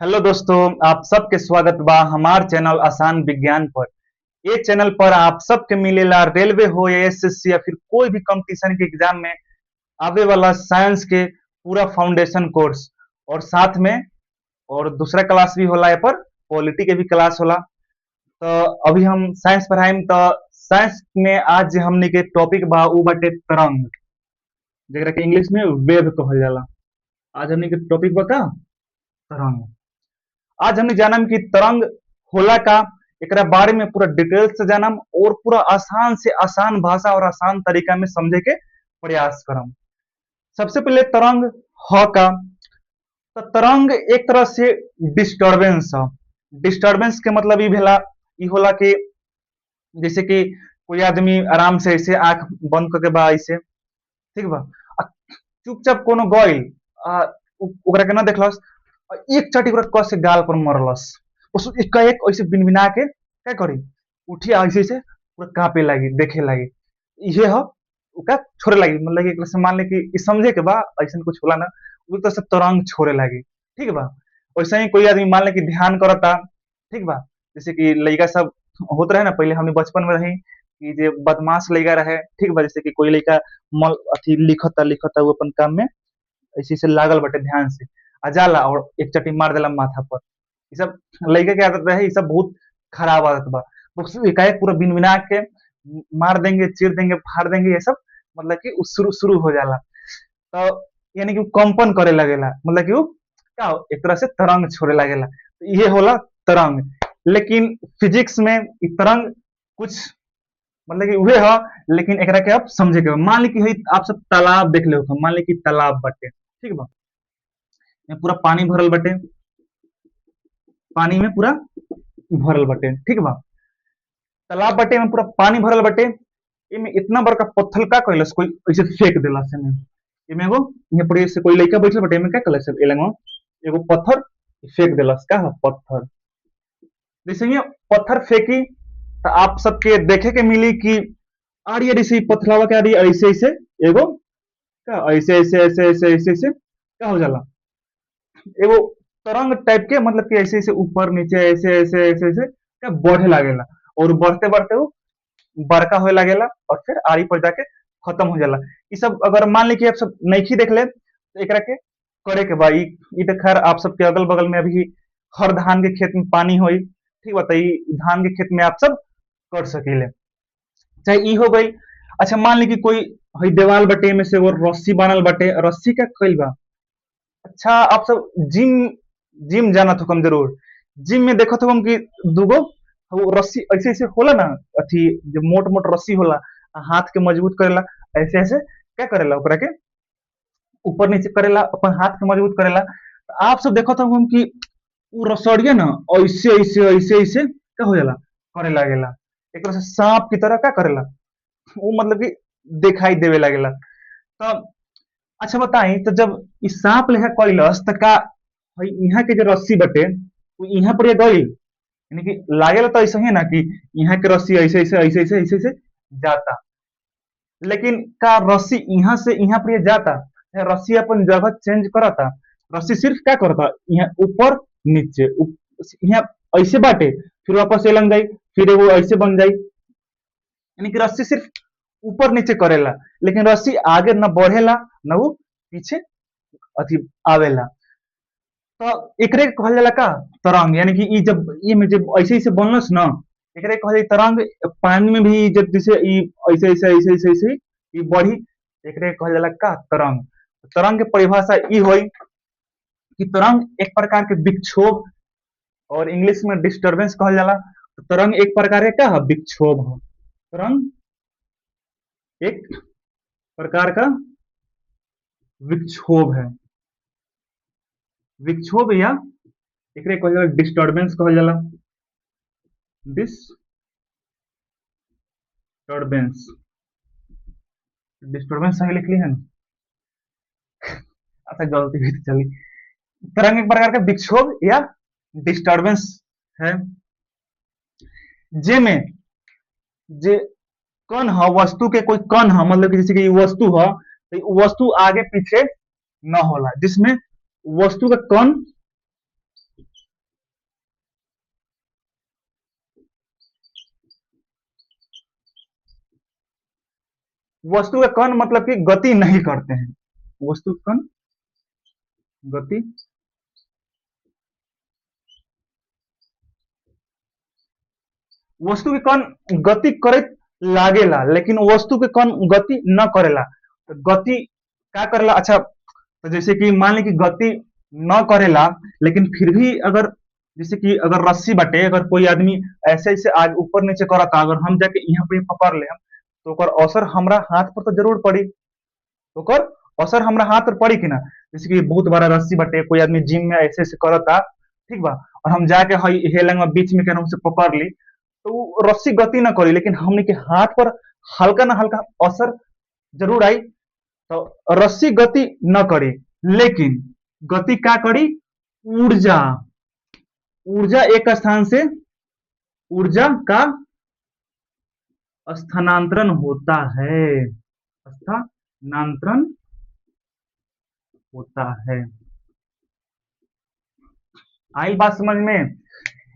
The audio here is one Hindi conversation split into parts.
हेलो दोस्तों, आप सबके स्वागत बा हमार चैनल आसान विज्ञान पर। ये चैनल पर आप सबके मिलेला रेलवे हो या एसएससी या फिर कोई भी कंपटीशन के एग्जाम में आवे वाला साइंस के पूरा फाउंडेशन कोर्स और साथ में और दूसरा क्लास भी होला। यहाँ पर पॉलिटी के भी क्लास होला। तो अभी हम साइंस पढ़ाइम तो साइंस में आज हमने के टॉपिक बा उ बाटे तरंग, जेकरा के इंग्लिश में वेव कहल जाला। आज हमने के टॉपिक बा का तरंग। आज हमने जानम कि तरंग होला का, एकरा बारे में पूरा डिटेल से जानम और पूरा आसान से आसान भाषा और आसान तरीका में समझे के प्रयास करम। सबसे पहले तरंग ह का, तो तरंग एक तरह से डिस्टरबेंस है। डिस्टरबेंस के मतलब ई भेला, ई होला कि जैसे कि कोई आदमी आराम से ऐसे आंख बंद करके बा ऐसे, ठीक बा, आ चुपचाप कोनो गइल, ओकरा के ना देखलस, एक चटी ओकरा कस से गाल पर मरलस, उस एक ऐसे बिनबिना के क्या करी, उठी ऐसे ऐसे पूरा कांपे लगी, देखे लगी। ये ह ओका छोड़े लगी, मतलब कि एक तरह से मान ले कि ई समझे के बा ऐसा कुछ होला ना, वो तरह से तरंग छोड़े लगी, ठीक बा। वैसे ही कोई आदमी मान ले कि ध्यान करता, ठीक बा, जैसे कि लड़का सब होत रहे ना, पहले हमने बचपन में रही कि जे बदमाश लड़का रहे, ठीक बा, जैसे कि कोई लड़का मल अथी लिखता लिखता वो अपन काम में ऐसे ऐसे लागल बटे ध्यान से, आ जाला और एक चटी मार देला माथा पर। ये सब लड़के के आदत रहे, ये सब बहुत खराब आदत बा। वो एकाएक पूरा बिन बिना के मार देंगे, चीर देंगे, फाड़ देंगे, ये सब मतलब कि उ शुरू शुरू हो जाला। तो यानी कि उ कंपन करे लगेला, मतलब कि उ क्या एक तरह से तरंग छोड़े लगेला। तो ये होला तरंग। लेकिन फिजिक्स में इ तरंग कुछ मतलब कि उहे ह, लेकिन एकरा के आप समझे के बा। मान ली कि हई आप सब तालाब देख ले हो, मान ली कि तालाब बाटे, ठीक बा, में पूरा पानी भरल बटे, पानी में पूरा भरल बटे, ठीक बा, तालाब बटे में पूरा पानी भरल बटे। इमे इतना बड़का पत्थर का कैलस, कोई ऐसे फेंक देलस एमे। एमे एगो यहाँ पर से कोई लड़का बैठल बटे, एमे का कैलस एलंगो एगो पत्थर फेंक देलस, का ह पत्थर। जैसे ही पत्थर फेंकी तो आप सबके देखे के मिली कि आड़ी आड़ी से पथरावा के आड़ी ऐसे ऐसे एगो का ऐसे ऐसे ऐसे ऐसे ऐसे ऐसे का हो जाला, एगो तरंग टाइप के, मतलब कि ऐसे ऐसे ऊपर नीचे ऐसे ऐसे ऐसे ऐसे क्या बढ़े लागेला। और बढ़ते बढ़ते वो बड़का होए लागेला और फिर आड़ी पर जाके खत्म हो जाला। ये सब अगर मान ली कि आप सब नइखी देख ले तो एकरा के करे के बा। ई तो खैर आप सबके अगल बगल में अभी हर धान के खेत में पानी होई, ठीक बा, धान के खेत में आप सब कर सकीले। चाहे ई हो गई। अच्छा मान ली कि कोई हई देवाल बटे में से वो रस्सी बनल बटे, रस्सी का कइल बा। अच्छा आप सब जिम जिम जानत हो कम जरूर, जिम में देखत हो हम कि दूगो वो रस्सी ऐसे ऐसे होला ना, अथी जो मोट मोट रस्सी होला, हाथ के मजबूत करेला, ऐसे ऐसे क्या करेला ओकरा के ऊपर नीचे करेला, अपन हाथ के मजबूत करेला। तो आप सब देखत हो हम कि उ रसड़िया ना ऐसे ऐसे ऐसे ऐसे क्या हो जाला, करे लागेला, एक तरह से सांप की तरह क्या करेला, वो मतलब कि दिखाई देवे लागेला। तो अच्छा बताई, तो जब इ सांप लेखा कइलस त का हई इहाँ के जो रस्सी बटे वो इहाँ पर ये गइल, यानी कि लागेला तो ऐसे ही ना कि इहाँ के रस्सी ऐसे ऐसे ऐसे ऐसे ऐसे ऐसे जाता, लेकिन का रस्सी इहाँ से इहाँ पर ये जाता, या रस्सी अपन जगह चेंज करता। रस्सी सिर्फ क्या करता, यहाँ ऊपर नीचे यहाँ ऐसे बाटे, फिर वापस एलंग जाई, फिर वो ऐसे बन जाई, यानी कि रस्सी सिर्फ ऊपर नीचे करेला, लेकिन रस्सी आगे न बढ़ेला न वो पीछे अथी आवेला। तो एकरे कहल जाला का तरंग, यानी कि ई जब ई में जब ऐसे ऐसे बनलस ना, एकरे कहल जाला तरंग। पानी में भी जब जैसे ई ऐसे ऐसे ऐसे ऐसे ऐसे ई बढ़ी, एकरे कहल जाला का तरंग। तरंग के परिभाषा ई होई कि तरंग एक प्रकार के विक्षोभ, और इंग्लिश में डिस्टरबेंस कहल जाला। तो तरंग एक प्रकार के क्या है, विक्षोभ है। तरंग एक प्रकार का विक्षोभ है, विक्षोभ या एकरे कहल जाला डिस्टरबेंस कहल जाला, डिस्टरबेंस। डिस्टरबेंस सही लिख ली है ना? अच्छा गलती हुई तो चली। तरंग एक प्रकार का विक्षोभ या डिस्टरबेंस है, जेमे जे कण ह, वस्तु के कोई कण ह, मतलब कि जैसे कि वस्तु ह, तो वस्तु आगे पीछे न होला, जिसमें वस्तु का कण वस्तु के कण मतलब कि गति नहीं करते हैं, वस्तु के कण गति वस्तु के कण गति करे लागेला, लेकिन वस्तु के कण गति न करेला। तो गति क्या करेला? अच्छा, तो जैसे कि मान ली कि गति न करेला, लेकिन फिर भी अगर जैसे कि अगर रस्सी बाटे, अगर कोई आदमी ऐसे ऐसे आगे ऊपर नीचे करता, अगर हम जाके यहाँ पे पकड़ ले तो ओकर असर हमरा हाथ पर तो जरूर पड़ी, ओकर असर हमरा हाथ पर पड़ी कि ना। जैसे कि बहुत बड़ा रस्सी बाटे, कोई आदमी जिम में ऐसे ऐसे करता, ठीक बा, और हम जाके हई हेलंग में बीच में केनहू से पकड़ ली, तो वो रस्सी गति ना करी, लेकिन हमने के हाथ पर हल्का ना हल्का असर जरूर आई। तो रस्सी गति न करी, लेकिन गति क्या करी? ऊर्जा, ऊर्जा एक स्थान से ऊर्जा का स्थानांतरण होता है, स्थानांतरण होता है। आई बात समझ में?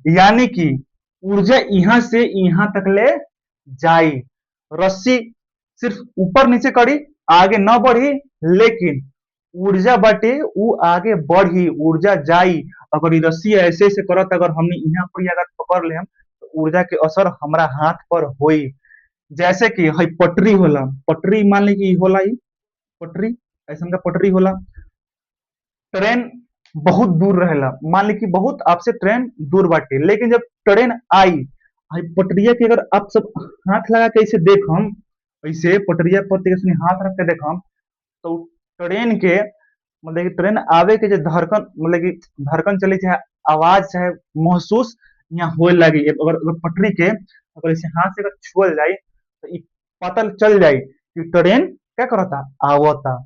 यानी कि ऊर्जा यहां से यहां तक ले जाई, रस्सी सिर्फ ऊपर नीचे करी, आगे न बढ़ी, लेकिन ऊर्जा बाटे वो आगे बढ़ी, ऊर्जा जाई। अगर ये रस्सी ऐसे ऐसे करत, अगर हमने यहाँ पर अगर पकड़ ले हम, तो ऊर्जा के असर हमारा हाथ पर होई। जैसे कि हई पटरी होला, पटरी मान ली कि होला, ई पटरी ऐसा का पटरी होला, ट्रेन बहुत दूर रहेला, मान ली कि बहुत आपसे ट्रेन दूर बाटे, लेकिन जब ट्रेन आई, हई पटरिया के अगर आप सब हाथ लगा के ऐसे देखम, ऐसे पटरिया पर हाथ रख के देखम, तो ट्रेन के मतलब कि ट्रेन आवे के जो धड़कन, मतलब कि धड़कन चली, चाहे आवाज, चाहे महसूस यहाँ होए लगी। अगर पटरी के अगर इसे हाथ से अगर छुअल जाए, तो ई पता चल जाए कि ट्रेन क्या करता, आवता,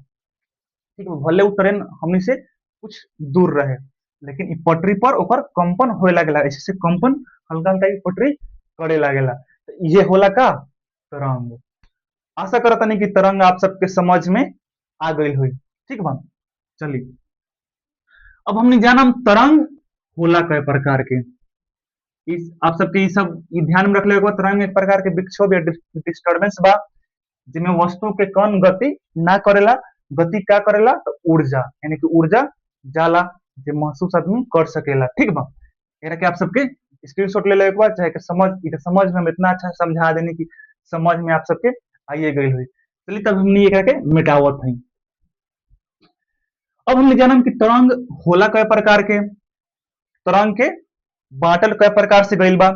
ठीक है। भले वो ट्रेन हमनी से कुछ दूर रहे, लेकिन ई पटरी पर ओकर कंपन होए लगेला, ऐसे से कंपन हल्का हल्का ई पटरी करे लागेला। तो ये होला का? तरंग। आशा करता नहीं कि तरंग आप सबके समझ में आ गई हुई, ठीक बा। चलिए, अब हमने जाना तरंग होला कई प्रकार के। इस आप सबके सब ध्यान में रख ले, तरंग एक प्रकार के विक्षोभ या डिस्टर्बेंस बा, जिसमें वस्तु के कण गति ना करेला, गति क्या करेला? तो ऊर्जा, यानी कि ऊर्जा जाला, जो महसूस आदमी कर सकेला, ठीक बा। एकरा के आप सबके स्क्रीनशॉट ले ले एक बार, चाहे कि समझ में हम इतना अच्छा समझा देनी कि समझ में आप सबके आइए गई हुई। चलिए, तब हमने एकरा के मिटावत है। अब हमने जाना कि तरंग होला कई प्रकार के, तरंग के बांटल कई प्रकार से गईल बा।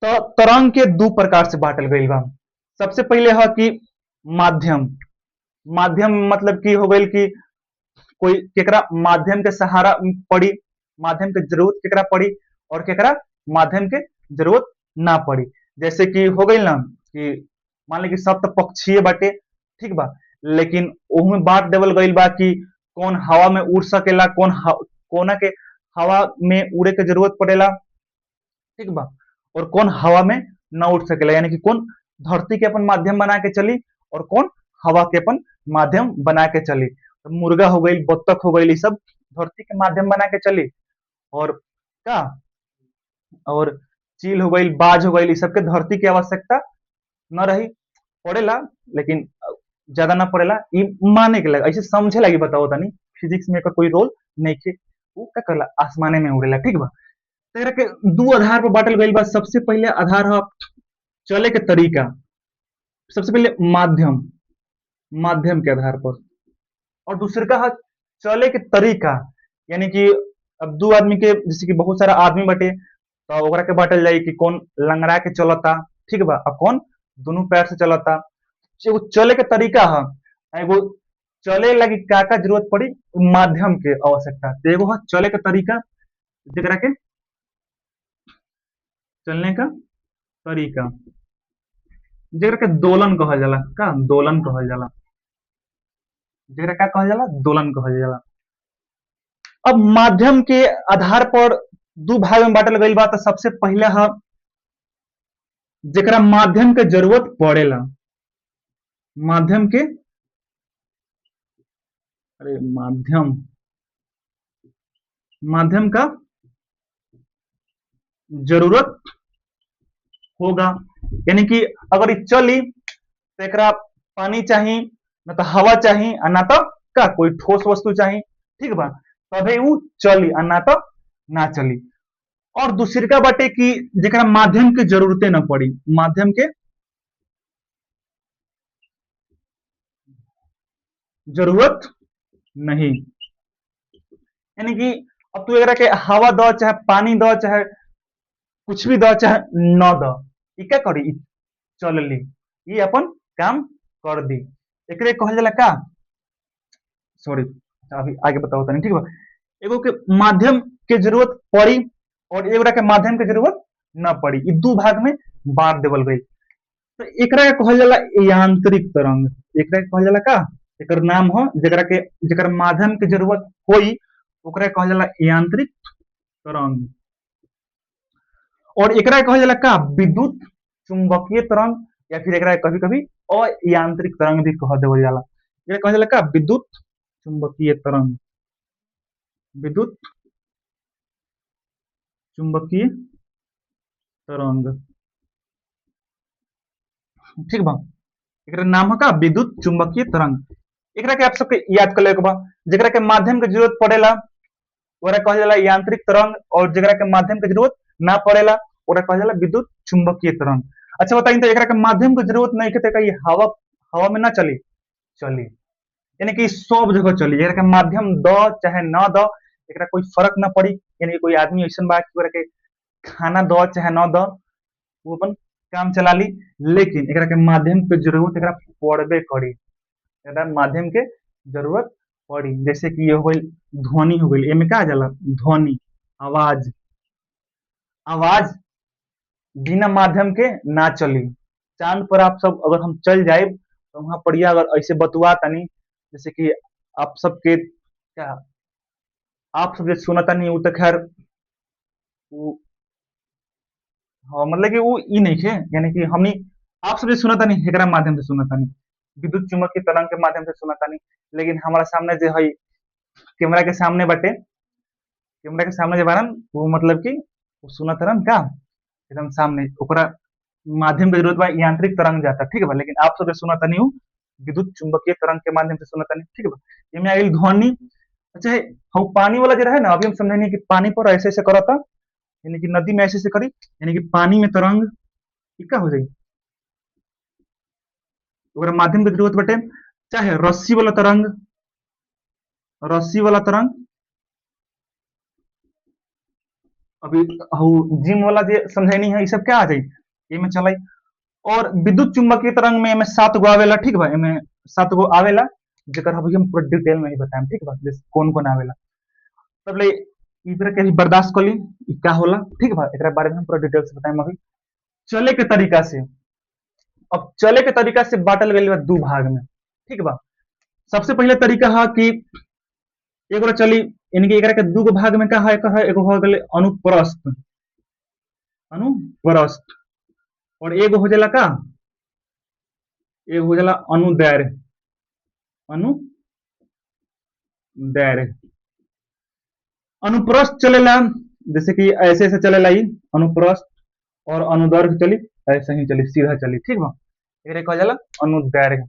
तो तरंग के दो प्रकार से बांटल गईल बा। सबसे पहले है कि माध्यम, माध्यम मतलब की हो गई कि कोई केकरा माध्यम के सहारा पड़ी, माध्यम के जरूरत केकरा पड़ी, और केकरा माध्यम के जरूरत ना पड़ी। जैसे कि हो गई ना कि मान ली कि सप्त पक्षीय बाटे, ठीक बा, लेकिन ओहमे बांट देवल गईल बा कि कौन हवा में उड़ सकेला, कोना के हवा में उड़े के जरूरत पड़ेला, ठीक बा, और कौन हवा में न उड़ सकेला, यानी कि कौन धरती के अपन माध्यम बना के चली, और कौन हवा के अपन माध्यम बना के चली। तो मुर्गा हो गई, बत्तख हो गई, सब धरती के माध्यम बना के चली, और का और चील हो गई, बाज हो गई, सबके धरती की आवश्यकता न रही, पड़ेला, लेकिन ज्यादा ना पड़ेला, ई माने के लगा, ऐसे समझे लगी, बताओ तनी फिजिक्स में कोई रोल नहीं थे, वो क्या करला, आसमाने में उड़ेला, ठीक बा। तेरा के दो आधार पर बांटल गईल बा। सबसे पहले आधार है चले के तरीका, सबसे पहले माध्यम, माध्यम के आधार पर, और दूसरे का है चले के तरीका, यानी कि अब दो आदमी के, जैसे कि बहुत सारा आदमी बटे, तो ओकरा के बांटल जाए कि कौन लंगड़ा के चलता, ठीक बा, और कौन दोनों पैर से चलता। एगो चले के तरीका है, एगो चले लगी का जरूरत पड़ी, माध्यम के आवश्यकता। तो एगो है चले के तरीका, जेकरा के चलने का तरीका, जेकरा के दोलन कहल जाला, का दोलन कहल जाला, जेकरा का कहल जाला, दोलन कहल जाला। अब माध्यम के आधार पर दो भाग में बांटल गईल बा। तो सबसे पहले है जेकरा माध्यम के जरूरत पड़ेला, माध्यम के, अरे माध्यम, माध्यम का जरूरत होगा, यानी कि अगर ये चली तो एकरा पानी चाहिए, ना तो हवा चाहिए, और ना तो का कोई ठोस वस्तु चाहिए, ठीक बा, तबे उ चली, और ना तो ना चली। और दूसरका बाटे कि जेकरा माध्यम के जरूरते न पड़ी, माध्यम के जरूरत नहीं, यानी कि अब तू एकरा के हवा दो चाहे पानी दो चाहे कुछ भी दो चाहे न दो, ई क्या करी, ई चलली, ई अपन काम कर दी। एकरे कहल जाला का, सॉरी, अभी आगे बताओ तनी, ठीक बा। एगो के माध्यम के जरूरत पड़ी और एगोरा के माध्यम के जरूरत न पड़ी, ई दू भाग में बांट देवल गई। तो एकरा के कहल जाला यांत्रिक तरंग। एकरा के कहल जाला का, एकर नाम हो जेकरा माध्यम के जरूरत होई, ओकरा के कहल जाला यांत्रिक तरंग। और एकरा के कहल जाला का, विद्युत चुंबकीय तरंग, या फिर एकरा कभी कभी अयांत्रिक तरंग भी कह देवल जाला। एकरा कहल जाला का, विद्युत चुंबकीय तरंग, विद्युत चुंबकीय तरंग, ठीक बा। एकरा नाम है का, विद्युत चुंबकीय तरंग। एकरा के आप सबके याद कर लेके बा, जेकरा के माध्यम के जरूरत पड़ेला ओकरा कहल जाला यांत्रिक तरंग, और जेकरा के माध्यम के जरूरत ना पड़ेला ओकरा कहल जाला विद्युत चुंबकीय तरंग। अच्छा बताइए, तो एकरा के माध्यम के जरूरत नहीं है, तो हवा हवा में ना चली, चली, यानी कि सब जगह चली, एकरा के माध्यम दो चाहे न दो, एकरा कोई फर्क ना पड़ी। यानी कि कोई आदमी ऐसा बा कि ओकरा के खाना दो चाहे न दो, वो अपन काम चला ली, लेकिन एकरा के माध्यम के जरूरत एकरा पड़बे करी, एकरा माध्यम के जरूरत पड़ी। जैसे कि ये हो गई ध्वनि, हो गई एमे का जाला, ध्वनि, आवाज, आवाज बिना माध्यम के ना चली। चांद पर आप सब अगर हम चल जाए तो वहां पर अगर ऐसे बतुआ तनी, जैसे कि आप सबके क्या, आप सब जे सुनता नहीं, वो तो खैर वो, हाँ, मतलब कि वो ई नहीं है, यानी कि हमनी आप सब जे सुनता नहीं एकरा माध्यम से सुनता नहीं, विद्युत चुम्बकीय तरंग के माध्यम से सुनता नहीं। लेकिन हमारा सामने जो है कैमरा के सामने बटे, कैमरा के सामने जो बारन वो मतलब कि वो सुनत रहन का एकदम सामने, ओकरा माध्यम के जरूरत बा यांत्रिक तरंग जाता, ठीक बा। लेकिन आप सब जे सुनता नहीं विद्युत चुंबकीय तरंग के माध्यम से सुनता नहीं, ठीक बा। इनमें आई ध्वनि। अच्छा, हम पानी वाला जो रहे ना, अभी हम समझे कि पानी पर ऐसे ऐसे करता, यानी कि नदी में ऐसे ऐसे करी, यानी कि पानी में तरंग का हो जाए, ओकरा माध्यम के जरूरत बटे, चाहे रस्सी वाला तरंग, रस्सी वाला तरंग, अभी जिम वाला जे समझैनी है, ये सब क्या आ जाए, ये में चलाई। और विद्युत चुंबकीय तरंग में एमे 7 गो आवेला, ठीक बा, एमे 7 गो आवेला, जेकर अभी हम पूरा डिटेल में ही बताएं, ठीक बा, जैसे कौन कौन आवेला। तब ले इधर के भी बर्दाश्त कर ली, ई का होला, ठीक बा, एकरा बारे में हम पूरा डिटेल से बताएं अभी। चले के तरीका से, अब चले के तरीका से बांटल गई बा दू भाग में, ठीक बा। सबसे पहले तरीका है कि एगो चली, यानी कि एकरा के दू गो भाग में का है, एगो हो गेले अनुप्रस्थ, अनुप्रस्थ, और एगो हो जाला का, एगो हो जाला अनुदैर्घ्य, अनुदैर्घ्य। अनुप्रस्थ चलेला जैसे कि ऐसे ऐसे चलेला, ई अनुप्रस्थ, और अनुदैर्घ्य चली ऐसे ही चली, सीधा चली, ठीक बा। एकरे कहल जाला अनुदैर्घ्य।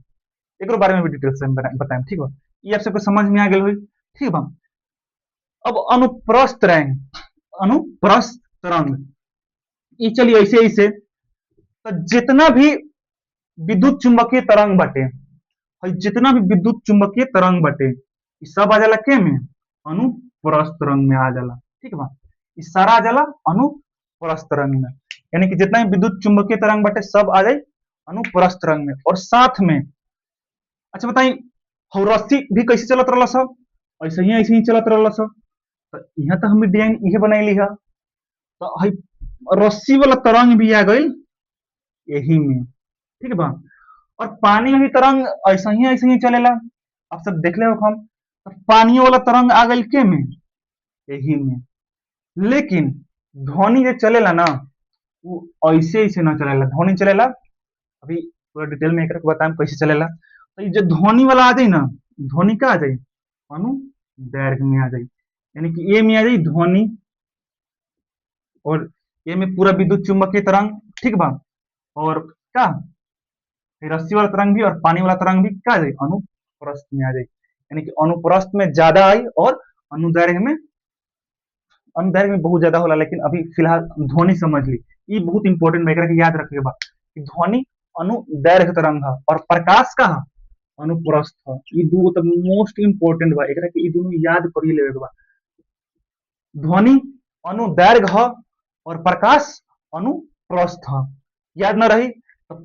एकरो बारे में भी डिटेल से बताएं, ठीक बा। ये आप सबको समझ में आ गेल होई, ठीक बा। अब अनुप्रस्थ तरंग, अनुप्रस्थ तरंग, ई चली ऐसे ऐसे, तो जितना भी विद्युत चुंबकीय तरंग बटे, जितना भी विद्युत चुंबकीय तरंग बटे, ई सब आ जाला के में, अनुप्रस्थ तरंग में आ जाला, ठीक बा। ई सारा आ जाला अनुप्रस्थ तरंग में, यानी कि जितना भी विद्युत चुंबकीय तरंग बटे सब आ जाए अनुप्रस्थ तरंग में। और साथ में, अच्छा बताई, रस्सी भी कैसे चलत रहल सब, ऐसे ही चलत रहल सब। तो यहाँ तो हम डिजाइन इहे बनैली है, तो हई रस्सी वाला तरंग भी आ गई यही में, ठीक बा। और पानी में भी तरंग ऐसे ही चलेला, आप सब देख ले हम, तो पानी वाला तरंग आ गई के में, यही में। लेकिन ध्वनि जो चलेला ना, वो ऐसे ऐसे ना चलेला, ध्वनि चलेला, अभी पूरा डिटेल में एक बताएं कैसे चलेला। तो ये जो ध्वनि वाला आ जाए ना, ध्वनि का आ जाए, अनुदैर्घ्य में आ जाए, यानी कि ए में आ जाए ध्वनि, और ए में पूरा विद्युत चुंबकीय तरंग, ठीक बा। और का रस्सी वाला तरंग भी और पानी वाला तरंग भी क्या आ जाए, अनुप्रस्थ में आ जाए, यानी कि अनुप्रस्थ में ज्यादा आई और अनुदैर्घ्य में बहुत ज्यादा होला। लेकिन अभी फिलहाल ध्वनि समझ ली, ये बहुत इंपॉर्टेंट है, याद रखे बा कि ध्वनि अनुदैर्घ्य तरंग है और प्रकाश का अनुप्रस्थ है। ये दो तो मोस्ट इंपॉर्टेंट बा, एकरा के ई दोनों याद कर ही लेवे के बा। ध्वनि अनुदैर्घ्य है और प्रकाश अनुप्रस्थ है। याद ना रही तो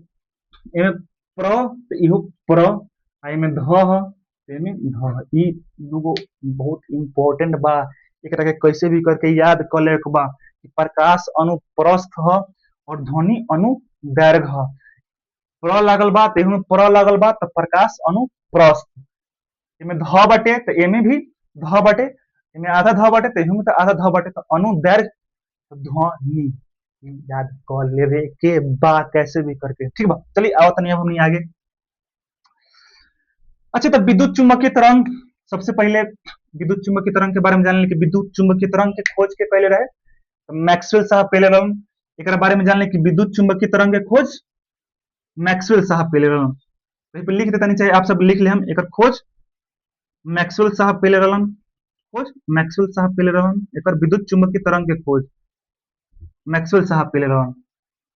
एमे प्र तो इहो प्र, आ एमे ध ह तो एमे ध ह। ई दूगो बहुत इंपॉर्टेंट बा, एकरा के कैसे भी करके याद कर ले के बा कि प्रकाश अनुप्रस्थ ह और ध्वनि अनुदैर्घ्य ह। प्र लागल बा तो एहू में प्र लागल बा तो प्रकाश अनुप्रस्थ, एमे ध बाटे तो एमे भी ध बाटे, एमे आधा ध बाटे तो एहू में तो आधा ध बाटे, तो अनुदैर्घ्य तो ध्वनि। याद कर लेवे के बा कैसे भी करके, ठीक बा। चलिए आओ तनी अब हमनी आगे। अच्छा, तो विद्युत चुम्बकीय तरंग, सबसे पहले विद्युत चुम्बकीय तरंग के बारे में जान ले कि विद्युत चुम्बकीय तरंग के खोज के पहले रहे तो मैक्सवेल साहब पहले रहन। एकरा बारे में जान ले कि विद्युत चुम्बकीय तरंग के खोज मैक्सवेल साहब पहले रहन। कहीं पे लिख देता नहीं, चाहिए आप सब लिख ले हम एकर खोज मैक्सवेल साहब पहले रहन। खोज मैक्सवेल साहब पहले रहन, एकर विद्युत चुम्बकीय तरंग के खोज मैक्सवेल साहब पहले रहन।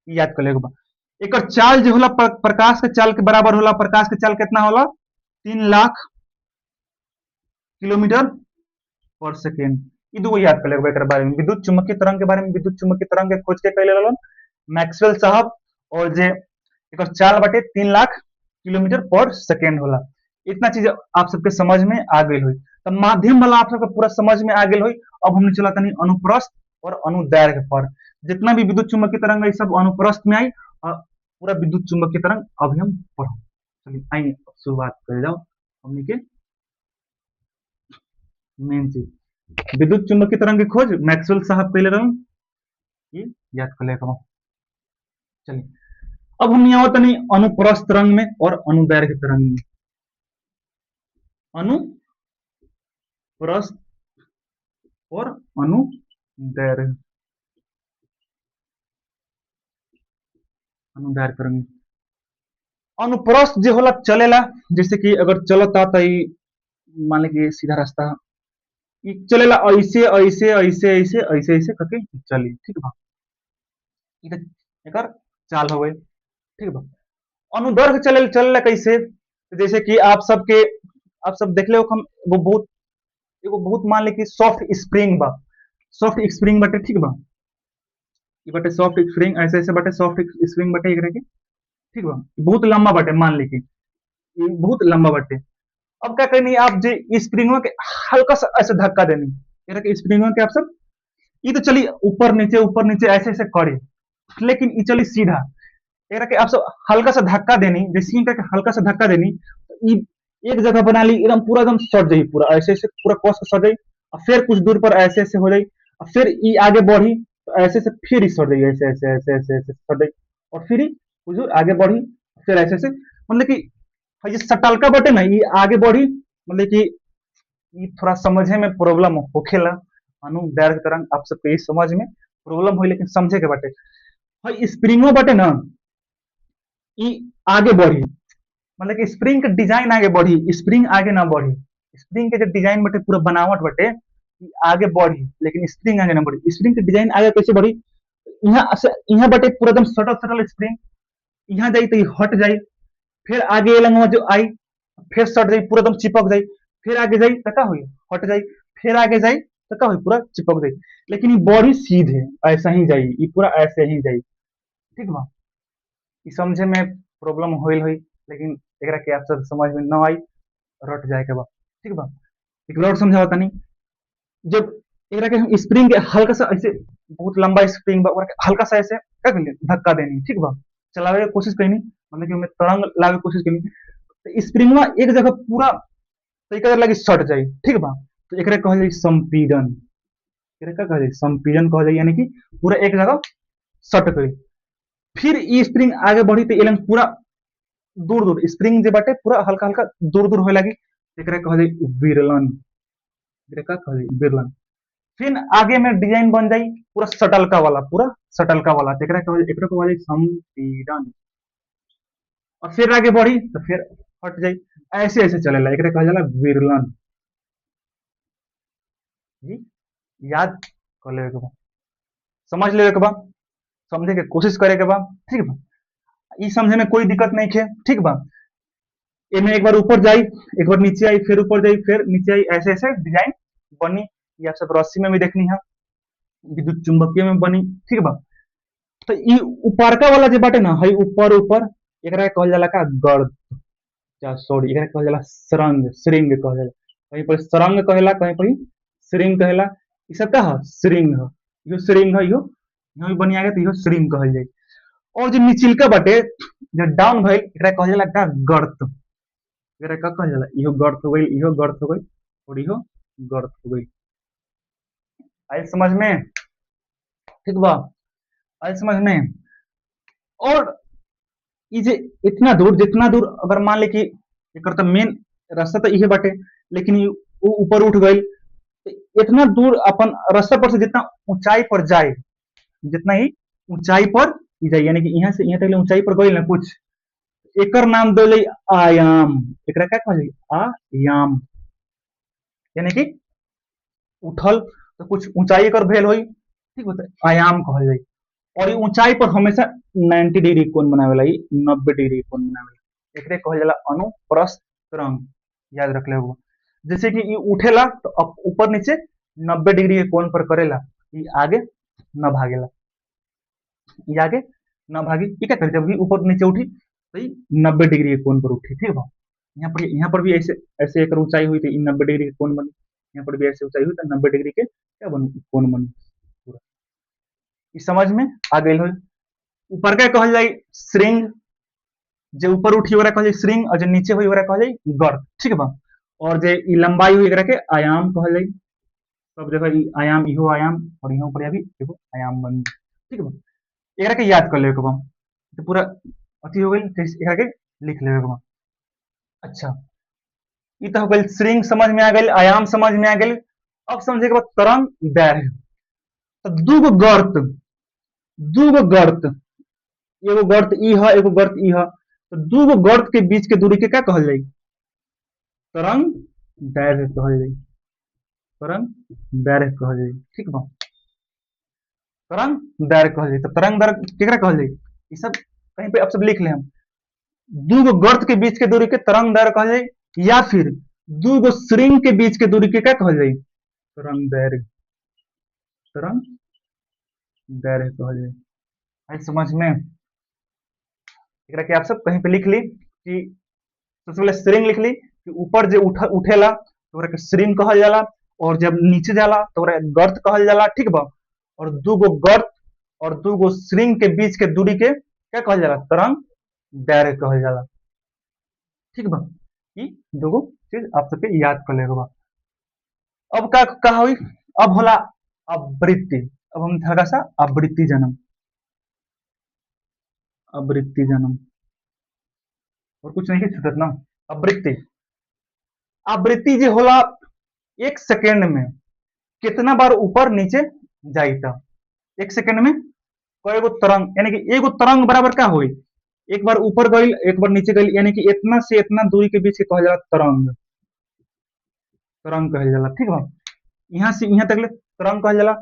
याद कर लेगा बा। एकर चाल जो होला प्रकाश के चाल के बराबर होला। प्रकाश के चाल कितना होला, 3 लाख किलोमीटर पर सेकेंड। ई दूगो याद कर लेगा एकर बारे में, विद्युत चुम्बकीय तरंग के बारे में। विद्युत चुम्बकीय तरंग के खोज के कैले रहलन मैक्सवेल साहब, और जे एकर चाल बाटे 3 लाख किलोमीटर पर सेकेंड होला। इतना चीज आप सबके समझ में आ गई हुई, तो माध्यम वाला आप सबके पूरा समझ में आ गई हुई। अब हमने चला तनी अनुप्रस्थ और अनुदैर्घ्य पर। जितना भी विद्युत चुम्बकीय तरंग है सब अनुप्रस्थ में आई और पूरा विद्युत चुम्बकीय तरंग अभी हम पढ़ो। चलिए आइए शुरुआत कर जाओ हमने के मेन चीज विद्युत चुम्बकीय तरंग की खोज मैक्सवेल साहब पहले रहन, ये याद कर लेगा। चलिए अब हम यहाँ तनी अनुप्रस्थ तरंग में और अनुदैर्घ्य तरंग में। अनुप्रस्थ और अनुदैर्घ्य अनुदैर्घ्य तरंग। अनुप्रस्थ जो होला चलेला, जैसे कि अगर चलता तो मान लीजिए सीधा रास्ता ये चलेला, ऐसे ऐसे ऐसे ऐसे ऐसे ऐसे करके चली, ठीक बा। एकर चाल हो गई, ठीक बा। अनुदैर्घ्य चलेला कैसे, जैसे कि आप सब देख ले हम वो बहुत एगो बहुत मान ले कि सॉफ्ट स्प्रिंग बा, सॉफ्ट स्प्रिंग बटे, ठीक बा। ये बटे सॉफ्ट स्प्रिंग, ऐसे ऐसे बटे सॉफ्ट स्प्रिंग बटे एकरे के, ठीक बा। बहुत लंबा बटे, मान ली कि ये बहुत लंबा बटे। अब क्या करनी, आप जे स्प्रिंगों के हल्का सा ऐसे धक्का देनी, एकरे के स्प्रिंगों के आप सब ये तो चली ऊपर नीचे ऐसे ऐसे करे, लेकिन ये चली सीधा। एकरा के आप सब हल्का सा धक्का देनी, जैसे ही करके हल्का सा धक्का देनी तो ये एक जगह बना ली, एकदम पूरा एकदम सट जाई, पूरा ऐसे ऐसे पूरा कस के सट जाई। और फिर कुछ दूर पर ऐसे ऐसे हो जाई, और फिर ये आगे बढ़ी तो ऐसे से फिर सट जाई, ऐसे ऐसे ऐसे ऐसे ऐसे सट जाई, और फिर कुछ दूर आगे बढ़ी, फिर ऐसे ऐसे, मतलब कि ये सटलका बटे ना, ये आगे बढ़ी, मतलब कि ये थोड़ा समझे में प्रॉब्लम होखेला। अनुदैर्घ्य तरंग आप सबके ये समझ में प्रॉब्लम हुई, लेकिन समझे के बाटे भाई स्प्रिंगो बटे ना, ये आगे बढ़ी, मतलब कि स्प्रिंग के डिजाइन आगे बढ़ी, स्प्रिंग आगे ना बढ़ी। स्प्रिंग के जो डिजाइन बटे पूरा बनावट बटे आगे बढ़ी, लेकिन स्प्रिंग आगे ना बढ़ी। स्प्रिंग के डिजाइन आगे कैसे बढ़ी, यहाँ बटे पूरा एकदम सटल सटल स्प्रिंग, यहाँ जाई तो हट जाई, फिर आगे लंगवा जो आई, फिर सट जाई, पूरा एकदम चिपक जाई, फिर आगे जाई तो का हुई, हट जाई, फिर आगे जाई तो का हुई, पूरा चिपक जाई। लेकिन ये बॉडी सीधे ऐसा ही जाई, ये पूरा ऐसे ही जाई, ठीक बा। ई समझे में प्रॉब्लम होइल हुई, लेकिन एकरा के आप सब समझ में न आई, रट जाए के बा, ठीक बा। एक और समझाओ तनी, जब एकरा के हम स्प्रिंग के हल्का सा ऐसे, बहुत लंबा स्प्रिंग बा, ओकरा के हल्का सा ऐसे क्या करनी, धक्का देनी, ठीक बा। चलावे के कोशिश करनी, मतलब कि मैं तरंग लावे के कोशिश करनी, तो स्प्रिंगवा एक जगह पूरा तरीका लगी सट जाई, ठीक बा। तो एकरा कहल जाई संपीड़न। एकरा का कहल जाई, संपीड़न कहल जाई, यानी कि पूरा एक जगह सट गई। फिर ई स्प्रिंग आगे बढ़ी तो एलन पूरा दूर दूर स्प्रिंग जे बाटे पूरा हल्का हल्का दूर दूर होए लगी, एकरा कहल जाई विरलन। एकरा का कहल जाई विरलन। फिर आगे में डिजाइन बन जाई पूरा सटलका वाला, पूरा सटलका वाला, तो एकरा कहल जाई संपीड़न। और फिर आगे बढ़ी तो फिर हट जाई, ऐसे ऐसे चलेला, एकरे कहल जाला विरलन। जी, याद कर लेवे के बा, समझ लेवे के बा, समझे के कोशिश करे के बा। ठीक बा, ई समझे में कोई दिक्कत नहीं है। ठीक बा, एमे एक बार ऊपर जाई, एक बार नीचे आई, फिर ऊपर जाई, फिर नीचे आई, ऐसे ऐसे डिजाइन बनी। ये आप सब रस्सी में भी देखनी है, विद्युत चुंबकीय में बनी। ठीक बा, तो ई ऊपरका वाला जे बाटे ना, हई ऊपर ऊपर, एकरा के कहल जाला का गर्द, सॉरी, एकरा के कहल जाला सरंग, श्रृंग कहल जाला। कहीं पर सरंग कहेला, कहीं पर श्रृंग कहेला। ई सब का ह श्रृंग ह, इहो श्रृंग ह, इहो इहो भी बनिया गया तो इहो श्रृंग कहल जाई। और जो निचलका बाटे, जो डाउन भइल, एकरा कहल जाला का गर्त। एकरा का कहल जाला, इहो गर्त हो गई, इहो गर्त हो गई, और इहो गर्त हो गई। आई समझ में? ठीक बा, आई समझ में? और ई जे इतना दूर, जितना दूर अगर मान ले कि एकर तो मेन रास्ता तो इहे बाटे, लेकिन ई ऊपर उठ गई, तो इतना दूर अपन रास्ता पर से जितना ऊंचाई पर जाए, जितना ही ऊंचाई पर ई जाए, यानी कि यहाँ से यहाँ तक ऊंचाई पर गई ना कुछ, एकर नाम दे आयाम। एकरा क्या कहल आयाम, यानी कि उठल तो कुछ ऊंचाई कर भेल होई। ठीक होता है, आयाम कहल जाई। और ये ऊंचाई पर हमेशा 90 डिग्री कोण बनावेला, ई 90 डिग्री कोण बनावेला, एकरे कहल जाला अनुप्रस्थ तरंग। याद रख ले वो, जैसे कि ये उठेला तो अब ऊपर नीचे 90 डिग्री के कोण पर करेला, ये आगे न भागेला, ये आगे न भागी। ये क्या करे, जब भी ऊपर नीचे उठी तो ये 90 डिग्री के कोण पर उठी। ठीक है, यहाँ पर भी ऐसे ऐसे एक ऊंचाई हुई थी, 90 डिग्री के कोण बनी। यहाँ पर भी ऐसे ऊंचाई हुई तो 90 डिग्री के क्या बनी, कोण बनी पूरा। इस समझ में आ गई हो? ऊपर का कहल जाई श्रृंग, जो ऊपर उठी ओकरा कहल जाई श्रृंग, और जो नीचे हुई ओकरा कहल जाई गर्त। ठीक बा, और जे ई लंबाई हुई एकरा के आयाम कहल जाई। सब जगह ई आयाम, इहो आयाम, और यहाँ ऊपर भी एगो आयाम बनी। ठीक बा, एकरा के याद कर लेवे के बा, तो पूरा अथी हो गई, तो एकरा के लिख लेवे के बा। अच्छा, ई तो हो गई श्रृंग, समझ में आ गई, आयाम समझ में आ गई। अब समझे के बाद तरंग दैर्घ्य। तो दूगो गर्त, दूगो गर्त, एगो गर्त ई है, एगो गर्त ई है, तो दूगो गर्त के बीच के दूरी के क्या कहल जाई, तरंग दैर्घ्य कहल जाई, तरंग दैर्घ्य कहल जाई। ठीक बा, तरंग दैर्घ्य कहल जाई। तो तरंग दैर्घ्य केकरा कहल जाई, ई सब कहीं पे आप सब लिख ले हम। दूगो गर्त के बीच के दूरी के तरंग दैर्घ्य कहल जाई, या फिर दूगो श्रृंग के बीच के दूरी के क्या कहल जाई, तरंग दैर्घ्य, तरंग दैर्घ्य कहल जाई। आई समझ में? एकरा के आप सब कहीं पे लिख ली कि सबसे पहले श्रृंग लिख ली कि ऊपर जो उठेला तो ओकरा के श्रृंग कहल जाला, और जब नीचे जाला तो ओकरा गर्त कहल जाला। ठीक बा, और दूगो गर्त और दूगो श्रृंग के बीच के दूरी के क्या कहल जाला, तरंग दैर्घ्य कहल जाला। ठीक बा, ई दूगो चीज आप सबके याद कर लेगा बा। अब का हुई, अब होला आवृत्ति। अब हम थोड़ा सा आवृत्ति जन्म, आवृत्ति जन्म, और कुछ नहीं छूटत ना। आवृत्ति, आवृत्ति जो होला, एक सेकेंड में कितना बार ऊपर नीचे जाइता, एक सेकेंड में कएगो तरंग, यानी कि एगो तरंग बराबर का होई, एक बार ऊपर गई, एक बार नीचे गई, यानी कि इतना से इतना दूरी के बीच के कहल जाला तरंग, तरंग कहल जाला। ठीक बा, यहाँ से यहाँ तक ले तरंग कहल जाला।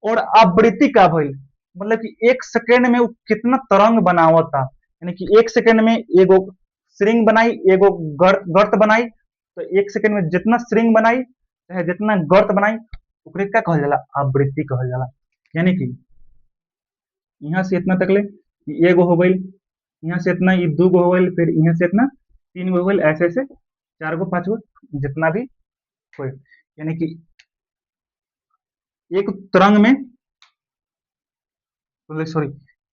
और आवृत्ति का भइल, मतलब कि एक सेकेंड में वो कितना तरंग बनावता, यानी कि एक सेकेंड में एगो श्रृंग बनाई, एगो गर्त बनाई, तो एक सेकेंड में जितना श्रृंग बनाई चाहे जितना गर्त बनाई, ओकरे क्या कहल जाला, आवृत्ति कहल जाला। यानी कि यहाँ से इतना तक ले एगो हो गई, यहाँ से इतना ये दू गो हो गई, फिर यहाँ से इतना तीन गो हो गई, ऐसे ऐसे चार गो पांच गो जितना भी हो, यानी कि एक तरंग में, सॉरी,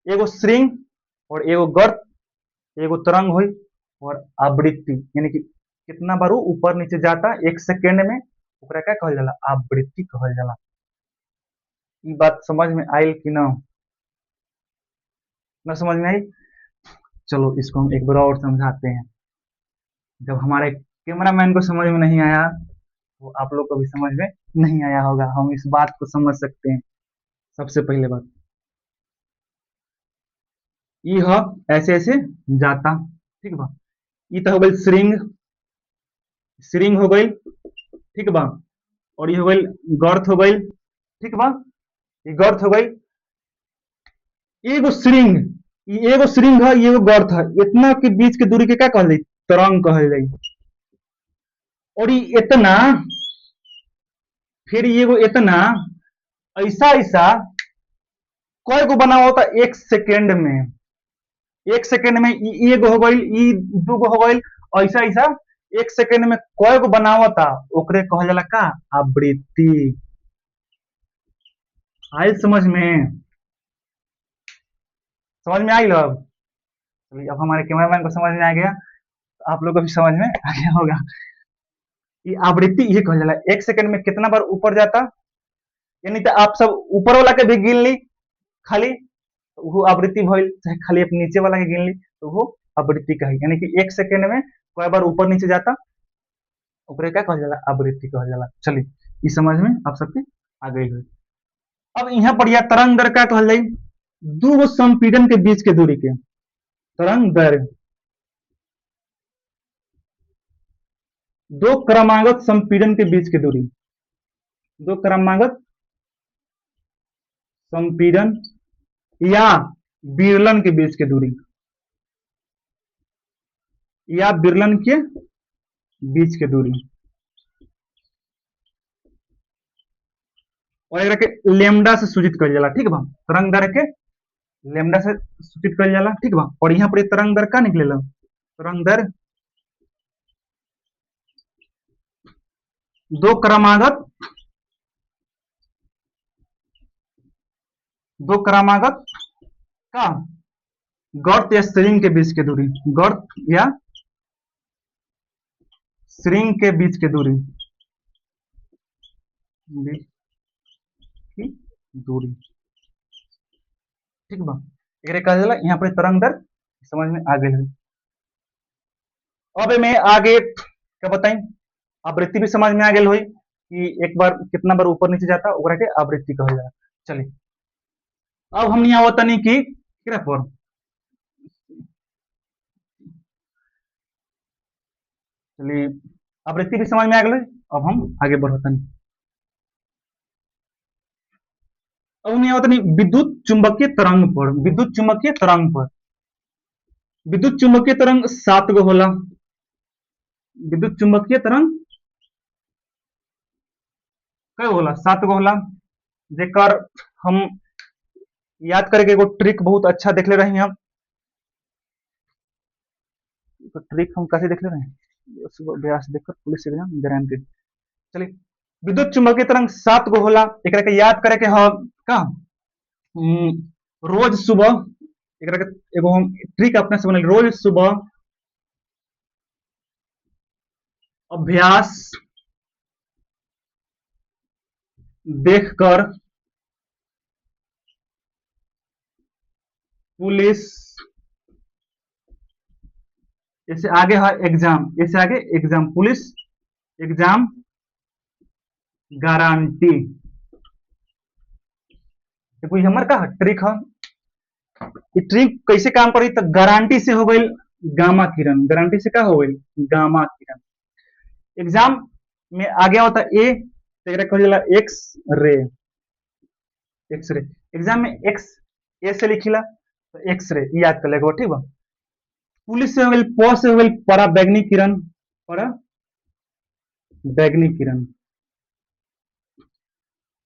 एगो श्रृंग और एगो गर्त, एगो तरंग हुई, और आवृत्ति, यानी कि कितना बार ऊपर नीचे जाता एक सेकेंड में, ओकरा क्या कहल जाला, आवृत्ति कहल जाला। ये बात समझ में आयल कि ना समझ में आई? चलो इसको हम एक बार और समझाते हैं। जब हमारे कैमरामैन को समझ में नहीं आया, तो आप लोग को भी समझ में नहीं आया होगा। हम इस बात को समझ सकते हैं। सबसे पहले बात, ये ऐसे ऐसे जाता, ठीक बा। ई तो हो गई श्रृंग, श्रृंग हो गई, ठीक बा। और ये हो गई गर्थ हो गई, ठीक बा। ये गर्थ हो गई। एगो श्रृंग, ये एगो श्रृंग है, ये एगो गर्थ है, इतना के बीच के दूरी के क्या कहल जाई? तरंग कहल जाई। और ये इतना, फिर ये एगो इतना, ऐसा ऐसा कय गो बनावा होता एक सेकेंड में? एक सेकेंड में ई एगो हो गई, ई दूगो हो गई, ऐसा ऐसा एक सेकेंड में कय गो बनावता, ओकरे कहल जाला का? आवृत्ति। आयल समझ में? समझ में आई लो अब? चलिए, अब हमारे कैमरामैन को समझ में आ गया, तो आप लोग को भी समझ में आ गया होगा। ये आवृत्ति ये कहल जाला, एक सेकेंड में कितना बार ऊपर जाता, यानी तो आप सब ऊपर वाला के भी गिन ली खाली, तो वो आवृत्ति भइल, चाहे खाली अपने नीचे वाला के गिन ली तो वो आवृत्ति कही, यानी कि एक सेकेंड में कई बार ऊपर नीचे जाता, ओकरे क्या कहल जाला? आवृत्ति कहल जाला। चलिए, इस समझ में आप सबके आ गई है। अब यहाँ पर यह तरंग दर क्या कहल जाई? दू गो संपीड़न के बीच के दूरी के तरंग दर, दो क्रमागत संपीड़न के बीच की दूरी, दो क्रमागत संपीड़न या विरलन के बीच की दूरी, या विरलन के बीच के दूरी, और एकरा के लेमडा से सूचित कइल जाला, ठीक बा। तरंग दर के लेमडा से सूचित कइल जाला, ठीक बा। और यहाँ पर ये तरंग दर का निकलेला? तरंग दर दो क्रमागत, दो क्रमागत का गर्त या श्रृंग के बीच की दूरी, गर्त या श्रृंग के बीच की दूरी, बीच की दूरी, ठीक बा। एकरे कहल जाला यहाँ पर तरंग दर, समझ में आ गई है। अब मैं आगे क्या बताई? आवृत्ति भी समझ में आ गई हुई कि एक बार कितना बार ऊपर नीचे जाता, ओकरा के आवृत्ति कहल जाला। चलिए, अब हमनी आवतनी कि एकरा पर, चलिए, आवृत्ति भी समझ में आ गई। अब हम आगे बढ़तनी। अब हम आवतनी विद्युत चुंबकीय तरंग पर। विद्युत चुंबकीय तरंग पर, विद्युत चुंबकीय तरंग 7 गो होला। विद्युत चुंबकीय तरंग कई गो होला? 7 गो होला। जेकर हम याद करके एगो ट्रिक बहुत अच्छा देखले रही हम। तो ट्रिक हम कैसे देखले रहे? अभ्यास देखकर पुलिस एग्जाम गारंटेड। चलिए, विद्युत चुंबकीय तरंग 7 गो होला। एकरा के याद करे के ह का? रोज सुबह, एकरा के एगो हम ट्रिक अपने से बनल, रोज सुबह अभ्यास देखकर पुलिस, जैसे आगे है एग्जाम, जैसे आगे एग्जाम, पुलिस एग्जाम गारंटी, कोई हमर का ट्रिक है। ये ट्रिक कैसे काम करी? तो गारंटी से हो गई गामा किरण, गारंटी से क्या हो गई? गामा किरण। एग्जाम में आ गया होता ए, तो एकरा कहल जाला X ray, X ray. Exam में एक्स ए से लिखिला तो एक्स रे याद कर लेगा, ठीक बा। पुलिस से हो गई, प से हो गई पराबैंगनी किरण, पराबैंगनी किरण।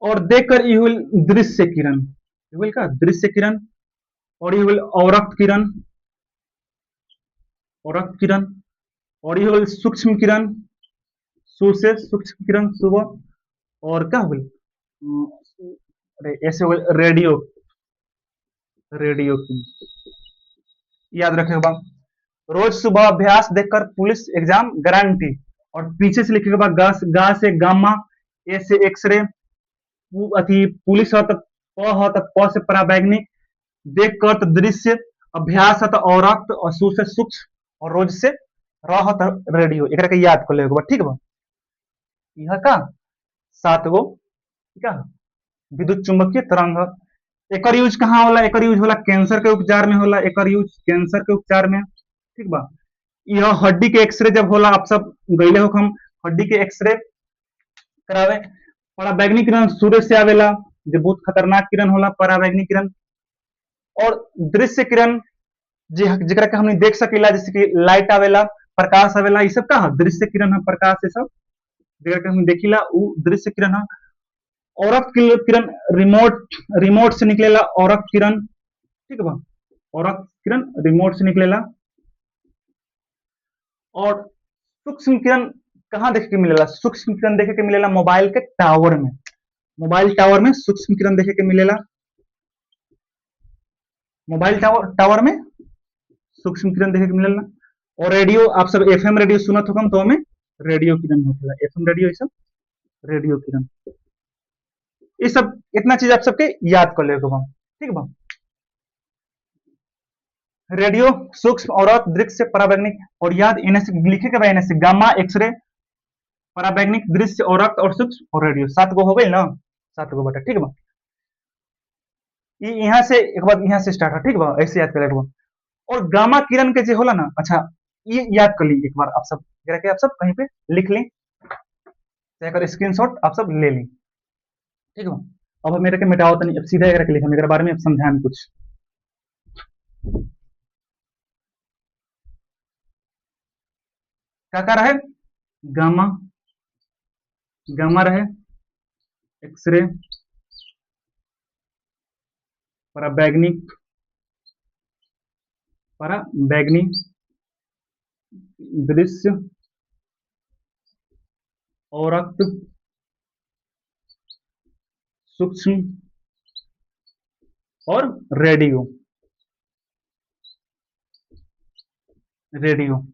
और देखकर ये हुई दृश्य किरण, ये हुई का? दृश्य किरण। और ये हुई अवरक्त किरण, अवरक्त किरण। और ये हुई सूक्ष्म किरण, सू से सूक्ष्म किरण सुबह। और क्या हो गई? अरे ऐसे हो गई रेडियो, रेडियो की, याद रखेगा। रोज सुबह अभ्यास देखकर पुलिस एग्जाम गारंटी। और पीछे से लिखेगा गा, गा से गामा, ए से एक्सरे, अथी पुलिस हो तो प हो तो प से पराबैंगनी, देख कर तो दृश्य, अभ्यास है तो अवरक्त, और सू से सूक्ष्म, और रोज से रह तो रेडियो। एकरा के याद कर लेगा, ठीक बा। यह का 7 गो ठीक है विद्युत चुंबकीय तरंग। एकर यूज कहाँ होला? एकर यूज होला कैंसर के उपचार में होला, एकर यूज कैंसर के उपचार में, ठीक बा। यह हड्डी के एक्सरे जब होला, आप सब गईले हो हम हड्डी के एक्सरे करावे। पराबैंगनी किरण सूर्य से आवेला, जो बहुत खतरनाक किरण होला पराबैंगनी किरण। और दृश्य किरण जेकरा के हमनी देख सकीला, जैसे कि लाइट आवेला, प्रकाश आवेला, ये सब का ह दृश्य किरण है, प्रकाश ये सब जेकरा के हम देखिला उ दृश्य किरण है। औरक किरण रिमोट से निकलेला, औरक किरण, ठीक बा, औरक किरण रिमोट से निकलेला। और सूक्ष्म किरण कहाँ देखे के मिलेला? सूक्ष्म किरण देखे के मिलेला मोबाइल के टावर में, मोबाइल टावर में सूक्ष्म किरण देखे के मिलेला, मोबाइल टावर में सूक्ष्म किरण देखे के मिलेला। और रेडियो, आप सब एफएम रेडियो सुनत होगम, तो हमें रेडियो किरण होखेला, एफएम रेडियो, ये सब रेडियो किरण। ये सब इतना चीज आप सबके याद कर ले, ठीक बा। रेडियो, सूक्ष्म, औरत, दृश्य, पराबैंगनिक, और याद इन्हें से लिखे के बाद से गामा, एक्सरे, पराबैंगनिक, दृश्य, औरत और सूक्ष्म और रेडियो, 7 गो हो गई ना, 7 गो बेटा, ठीक बा। ये यहाँ से एक बार यहाँ से स्टार्ट है, ठीक बा, ऐसे याद करेगा। और गामा किरण के जो होला ना, अच्छा ये याद कर ली एक बार आप सब, आप सब कहीं पे लिख लें, चाहे स्क्रीनशॉट आप सब ले लें, ठीक है। अब मेरे के मिटाओ तो नहीं, अब सीधा करके लिखा, मेरे बारे में अब समझान कुछ। क्या रहे? गामा, गामा रहे, एक्सरे, पराबैंगनिक, पराबैंगनी, दृश्य, औरक्त, सूक्ष्म और रेडियो, रेडियो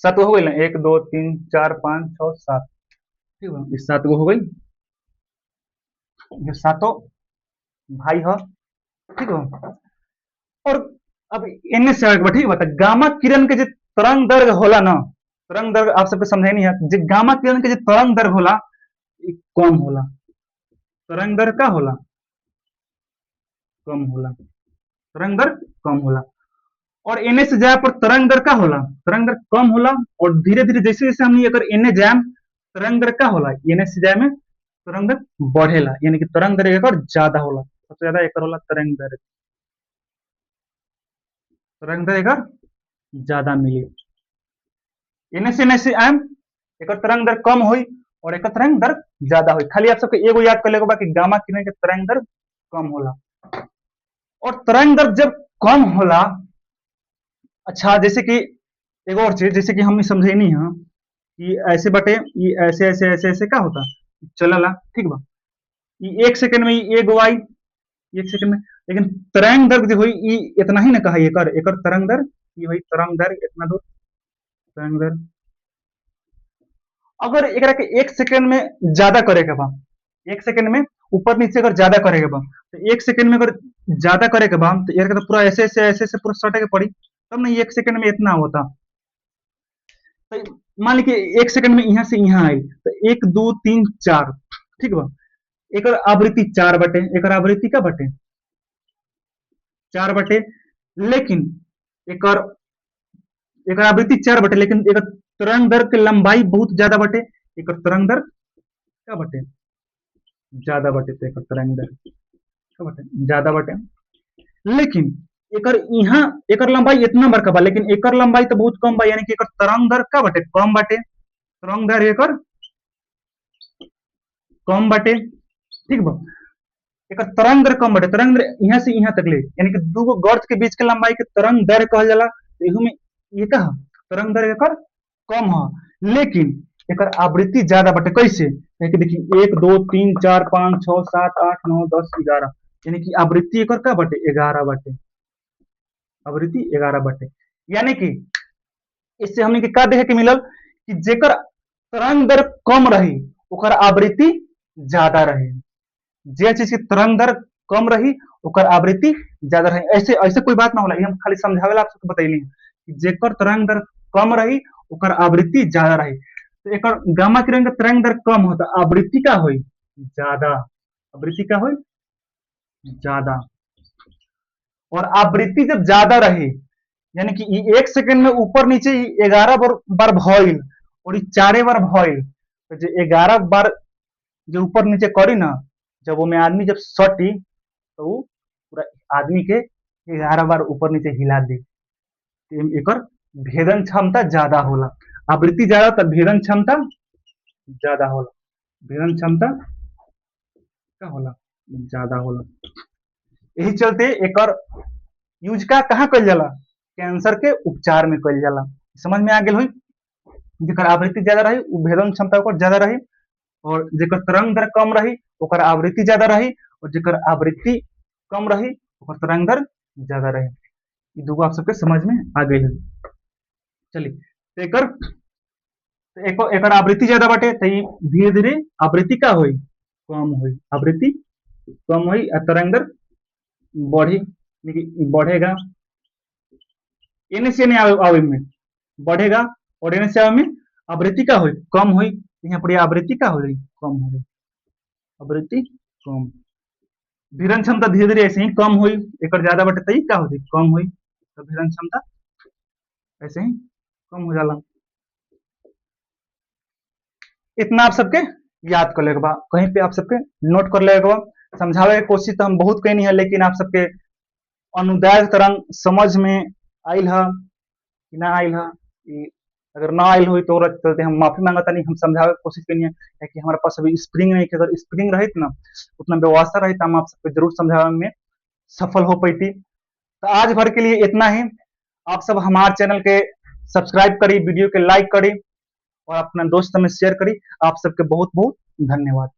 7 गो हो गई ना, 1 2 3 4 5 6 7, ठीक है, इस 7 गो हो गई, ये सातों भाई है, ठीक है। और अब इनमें से ठीक बता, गामा किरण के जो तरंग दैर्घ्य होला ना, तरंग दैर्घ्य आप सबके समझे नहीं है, जो गामा किरण के जो तरंग दैर्घ्य होला कम होला, तरंग दैर्घ्य का होला कम होला, तरंग दैर्घ्य कम होला। और एनए से जाए पर तरंग दैर्घ्य का होला, तरंग दैर्घ्य कम होला। और धीरे धीरे जैसे जैसे हम अगर एनए जाए, तरंग दैर्घ्य का होला, एनए से जाए में तरंग दैर्घ्य बढ़ेला, यानी कि तरंग दैर्घ्य एक ज्यादा होला, सबसे ज्यादा एक होला तरंग दैर्घ्य, तरंग दैर्घ्य ज्यादा मिली। एने से एने से आम एक तरंग दर कम हुई और एक तरंग दर ज्यादा हुई। खाली आप सबके एगो याद कर लेगा कि गामा किरण के तरंग दर कम होला। और तरंग दर जब कम होला, अच्छा जैसे कि एक और चीज, जैसे कि हमने समझे नहीं है कि ऐसे बटे ये ऐसे ऐसे ऐसे ऐसे क्या होता चलला, ठीक बा, ये 1 सेकंड में ये गो आई, 1 सेकंड में। लेकिन तरंग दर जो हुई ये इतना ही ना कहा, एकर तरंग दर ये हुई, तरंग दर इतना दूर, तरंग दर। अगर एक के 1 सेकंड में ज्यादा करेगा बा, 1 सेकंड में ऊपर नीचे अगर ज्यादा करेगा बा, तो 1 सेकंड में अगर ज्यादा करेगा बा, तो एक तो पूरा ऐसे ऐसे ऐसे पूरा सटे के पड़ी, तब ना 1 सेकंड में इतना होता। तो मान लीजिए 1 सेकंड में यहाँ से यहाँ आई, तो 1 2 3 4, ठीक बा। एक आवृत्ति 4 बटे, एक आवृत्ति का बटे 4 बटे, लेकिन एक आवृत्ति 4 बटे, लेकिन एक तरंग दैर्घ्य की लंबाई बहुत ज्यादा बटे, एक तरंग दैर्घ्य क्या बटे ज्यादा बटे, तो एक तरंग दैर्घ्य क्या बटे ज्यादा बटे। लेकिन एकर यहाँ एकर लंबाई इतना बड़का बा, लेकिन एकर लंबाई तो बहुत कम बा, यानी कि एकर तरंग दैर्घ्य का बटे कम बटे, तरंग दैर्घ्य एकर कम बटे, ठीक बा। एकर तरंग दैर्घ्य कम बटे, तरंग दैर्घ्य यहाँ से यहाँ तक ले, यानी कि दू गो गर्त के बीच के लंबाई के तरंग दैर्घ्य कहल जाला। तो एहू में ये का तरंग दैर्घ्य एकर कम है, लेकिन एकर आवृत्ति ज्यादा बटे। कैसे? कि देखिए 1 2 3 4 5 6 7 8 9 10 11, यानी कि आवृत्ति एकर का बटे 11 बटे, आवृत्ति 11 बटे। यानी कि इससे हमने के का देखे के मिलल कि जेकर तरंग दर कम रही ओकर आवृत्ति ज्यादा रही, जे चीज की तरंग दर कम रही ओकर आवृत्ति ज्यादा रही। ऐसे ऐसे कोई बात ना होला, हम खाली समझावेला आप सबके बतैली कि जेकर तरंग दर कम रही ओकर आवृत्ति ज्यादा रही। तो एकर गामा किरण के तरंग दर कम हो तो आवृत्ति का होई ज्यादा, आवृत्ति का होई ज्यादा। और आवृत्ति जब ज्यादा रही यानी कि 1 सेकंड में ऊपर नीचे 11 बार भइल और 4 बार भइल, तो जो 11 बार जो ऊपर नीचे करी ना, जब वो में आदमी जब सटी तो वो पूरा आदमी के 11 बार ऊपर नीचे हिला दी। एकर भेदन क्षमता ज्यादा होला, आवृत्ति ज्यादा तो भेदन क्षमता ज्यादा होला, भेदन क्षमता का होला ज्यादा होला। यही चलते एकर यूज का कहाँ कइल जाला, कैंसर के उपचार में कइल जाला। समझ में आ गेल होई, जेकर आवृत्ति ज्यादा रही उ भेदन क्षमता ओकर ज्यादा रही, और जेकर तरंग दर कम रही ओकर आवृत्ति ज्यादा रही, और जेकर आवृत्ति कम रही ओकर तरंग दर ज्यादा रही। ये दूगो आप सबके समझ में आ गई है। चलिए, तो एकर आवृत्ति ज्यादा बाटे तो धीरे धीरे आवृत्ति का होई कम होई, आवृत्ति कम होई और तरंग दर बढ़ी, बढ़ेगा। एने से एने आवे में बढ़ेगा और एने से आवे में आवृत्ति का होई कम होई। यहाँ पर आवृत्ति का होई कम होई, आवृत्ति कम। भेदन क्षमता धीरे धीरे ऐसे ही कम हुई, एक ज्यादा बटे तो क्या होती कम हुई, तो भेदन क्षमता ऐसे ही कम हो जाला। इतना आप सबके याद कर लेगा बा, कहीं पे आप सबके नोट कर लेगा बा। समझावे की कोशिश तो हम बहुत कहीं है, लेकिन आप सबके अनुदाय तरंग समझ में आयल है कि ना आयल है। अगर ना आयल हुई तो चलते हम माफी मांगता नहीं, हम समझावे की कोशिश करनी है कि हमारे पास अभी स्प्रिंग नहीं, अगर स्प्रिंग रही ना उतना व्यवस्था रही तो हम आप सबको जरूर समझावे में सफल हो पाती। तो आज भर के लिए इतना ही। आप सब हमारे चैनल के सब्सक्राइब करी, वीडियो के लाइक करी और अपना दोस्त में शेयर करी। आप सबके बहुत बहुत धन्यवाद।